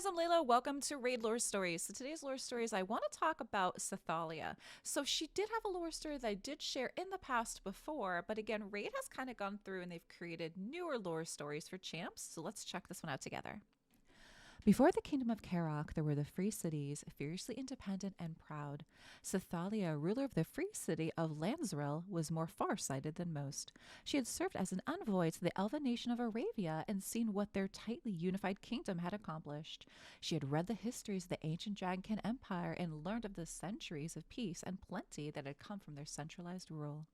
I'm Layla. Welcome to Raid Lore Stories. So today's lore stories, I want to talk about Sethallia. So she did have a lore story that I did share in the past before, but again, Raid has kind of gone through and they've created newer lore stories for champs. So let's check this one out together. Before the kingdom of Karok, there were the free cities, fiercely independent and proud. Sethallia, ruler of the free city of Lanzrel, was more far-sighted than most. She had served as an envoy to the elven nation of Aravia and seen what their tightly unified kingdom had accomplished. She had read the histories of the ancient Dragonkin Empire and learned of the centuries of peace and plenty that had come from their centralized rule.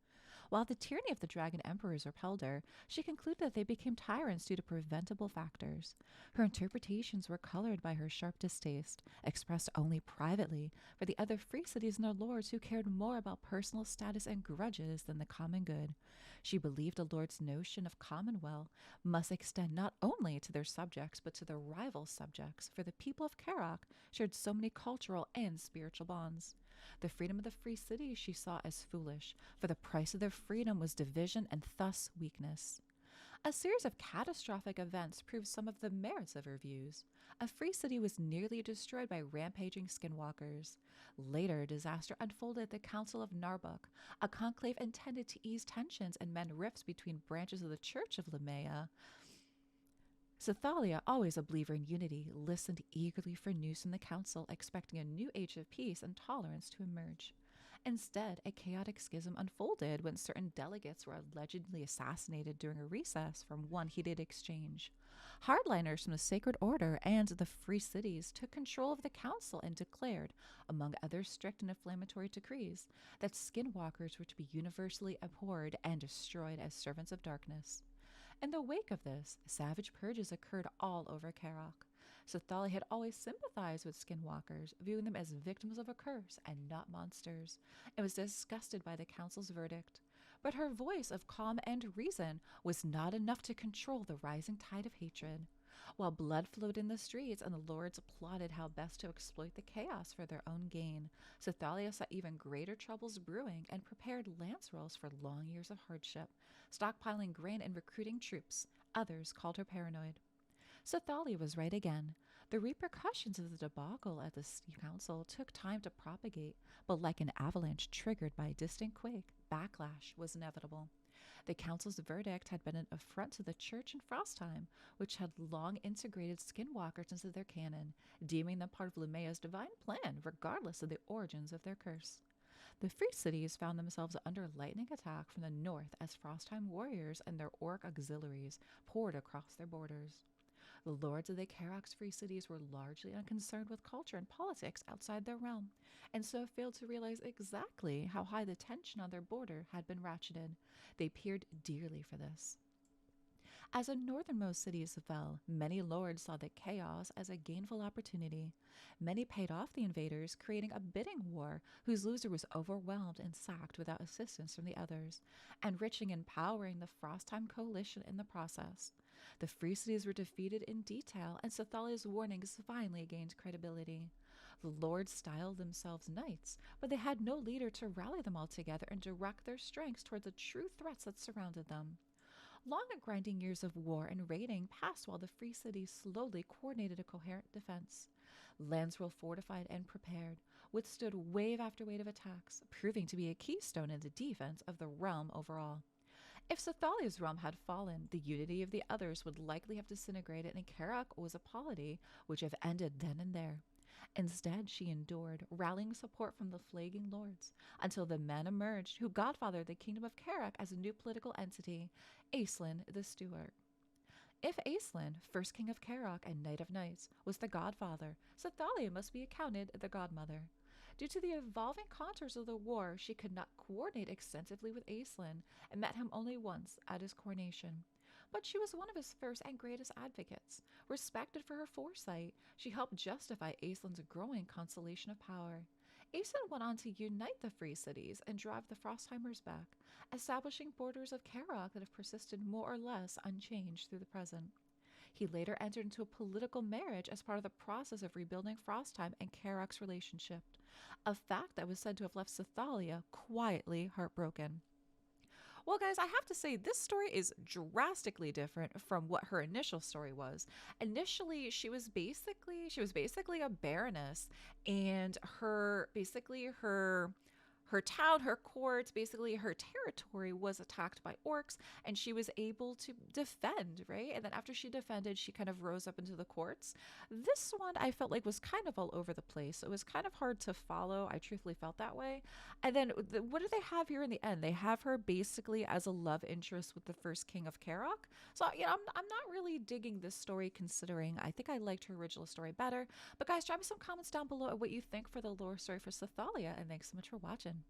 While the tyranny of the dragon emperors repelled her, she concluded that they became tyrants due to preventable factors. Her interpretations were colored by her sharp distaste, expressed only privately, for the other free cities and their lords who cared more about personal status and grudges than the common good. She believed a lord's notion of commonwealth must extend not only to their subjects but to their rival subjects, for the people of Karok shared so many cultural and spiritual bonds. The freedom of the free cities she saw as foolish, for the price of their freedom was division and thus weakness. A series of catastrophic events proved some of the merits of her views. A free city was nearly destroyed by rampaging skinwalkers. Later, disaster unfolded at the Council of Narbuk, a conclave intended to ease tensions and mend rifts between branches of the Church of Lamea. Sethallia, always a believer in unity, listened eagerly for news from the council, expecting a new age of peace and tolerance to emerge. Instead, a chaotic schism unfolded when certain delegates were allegedly assassinated during a recess from one heated exchange. Hardliners from the Sacred Order and the Free Cities took control of the council and declared, among other strict and inflammatory decrees, that skinwalkers were to be universally abhorred and destroyed as servants of darkness. In the wake of this, savage purges occurred all over Karok. Sethallia had always sympathized with skinwalkers, viewing them as victims of a curse and not monsters, and was disgusted by the council's verdict. But her voice of calm and reason was not enough to control the rising tide of hatred. While blood flowed in the streets and the lords plotted how best to exploit the chaos for their own gain, Sethallia saw even greater troubles brewing and prepared lance rolls for long years of hardship, stockpiling grain and recruiting troops. Others called her paranoid. Sethallia was right again. The repercussions of the debacle at the council took time to propagate, but like an avalanche triggered by a distant quake, backlash was inevitable. The council's verdict had been an affront to the church in Frostheim, which had long integrated skinwalkers into their canon, deeming them part of Lumea's divine plan, regardless of the origins of their curse. The free cities found themselves under lightning attack from the north as Frostheim warriors and their orc auxiliaries poured across their borders. The lords of the Karok's free cities were largely unconcerned with culture and politics outside their realm, and so failed to realize exactly how high the tension on their border had been ratcheted. They peered dearly for this. As the northernmost cities fell, many lords saw the chaos as a gainful opportunity. Many paid off the invaders, creating a bidding war whose loser was overwhelmed and sacked without assistance from the others, enriching and empowering the Frostheim coalition in the process. The free cities were defeated in detail, and Sethallia's warnings finally gained credibility. The lords styled themselves knights, but they had no leader to rally them all together and direct their strengths toward the true threats that surrounded them. Long and grinding years of war and raiding passed while the free cities slowly coordinated a coherent defense. Lands were fortified and prepared, withstood wave after wave of attacks, proving to be a keystone in the defense of the realm overall. If Sethallia's realm had fallen, the unity of the others would likely have disintegrated, and Karok was a polity which have ended then and there. Instead, she endured, rallying support from the flagging lords, until the men emerged who godfathered the kingdom of Karok as a new political entity, Aeslin the Steward. If Aeslin, first king of Karok and knight of knights, was the godfather, Sethallia must be accounted the godmother. Due to the evolving contours of the war, she could not coordinate extensively with Aeslin and met him only once at his coronation. But she was one of his first and greatest advocates. Respected for her foresight, she helped justify Aeslin's growing constellation of power. Aeslin went on to unite the free cities and drive the Frostheimers back, establishing borders of Karok that have persisted more or less unchanged through the present. He later entered into a political marriage as part of the process of rebuilding Frostheim and Karok's relationship, a fact that was said to have left Sethallia quietly heartbroken. Well, guys, I have to say this story is drastically different from what her initial story was. Initially, she was basically a baroness, and her town, her court, basically her territory was attacked by orcs, and she was able to defend, right? And then after she defended, she kind of rose up into the courts. This one I felt like was kind of all over the place. It was kind of hard to follow. I truthfully felt that way. And then what do they have here in the end? They have her basically as a love interest with the first king of Karok. So, I'm not really digging this story considering I think I liked her original story better. But guys, drop me some comments down below at what you think for the lore story for Sethallia, and thanks so much for watching.